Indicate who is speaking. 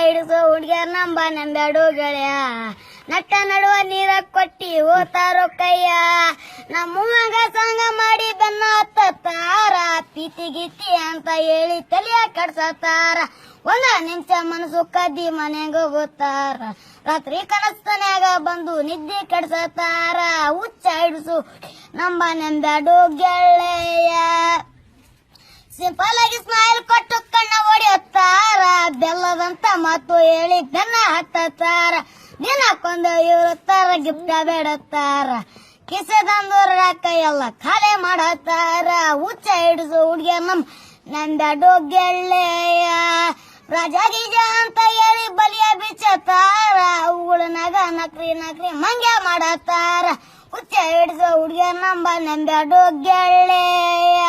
Speaker 1: ಹಿಡಿಸೋ ಹುಡ್ಗ್ಯಾರ ನಂಬ ನಂಬ್ಯಾಡು ಗೆಳೆಯ ನಟ್ಟ ನಡುವ ನೀರ ಕೊಟ್ಟಿ ಓತಾರೋ ಕೈಯ ನಮ್ಮಂಗ ಸಂಗ ಮಾಡಿ ಬೆನ್ನ ಹತ್ತಾರ ಪೀತಿ ಗೀತಿ ಅಂತ ಹೇಳಿ ತಲೆಯ ಕಡ್ಸತಾರ ಒಂದ ನಿಮಿಷ ಮನಸ್ಸು ಕದ್ದಿ ಮನೆಗೆ ಹೋಗುತ್ತಾರ ರಾತ್ರಿ ಕನಸ್ತನ್ಯಾಗ ಬಂದು ನಿದ್ದೆ ಕಡ್ಸತಾರ ಹುಚ್ಚ ಹಿಡಿಸು ನಂಬ ನಂಬ್ಯಾಡು ಗೆಳೆಯ ಸಿಂಪಲ್ ಆಗಿ ಸ್ಮೈಲ್ ಕೊಟ್ಟು ಕಣ್ಣ ಹೊಡಿಯುತ್ತಾರ ಬೆಲ್ಲದಂತ ಮಾತು ಹೇಳಿ ಬೆನ್ನ ಹತ್ತಾರ ದಿನಕ್ಕೊಂದು ಇರುತ್ತಾರ ಗಿಫ್ಟ ಬೇಡತ್ತಾರ ಕಿಸೆದಂದೂರ ಕೈ ಎಲ್ಲ ಖಾಲಿ ಮಾಡತ್ತಾರ ಹುಚ್ಚ ಹಿಡಿಸು ಹುಡ್ಗಿಯ ನಂಬ್ಯಾಡು ಗೆಳೆಯ ರಾಜ ಗೀಜ ಅಂತ ಹೇಳಿ ಬಲಿಯ ಬಿಚ್ಚತಾರ ಅವುಗಳನಾಗ ನಕ್ರಿ ನಕ್ರಿ ಮಂಗ್ಯ ಮಾಡತ್ತಾರ ಹುಚ್ಚ ಹಿಡಿಸೋ ಹುಡ್ಗಿಯ ನಂಬ್ಯಾಡು ಗೆಳೆಯ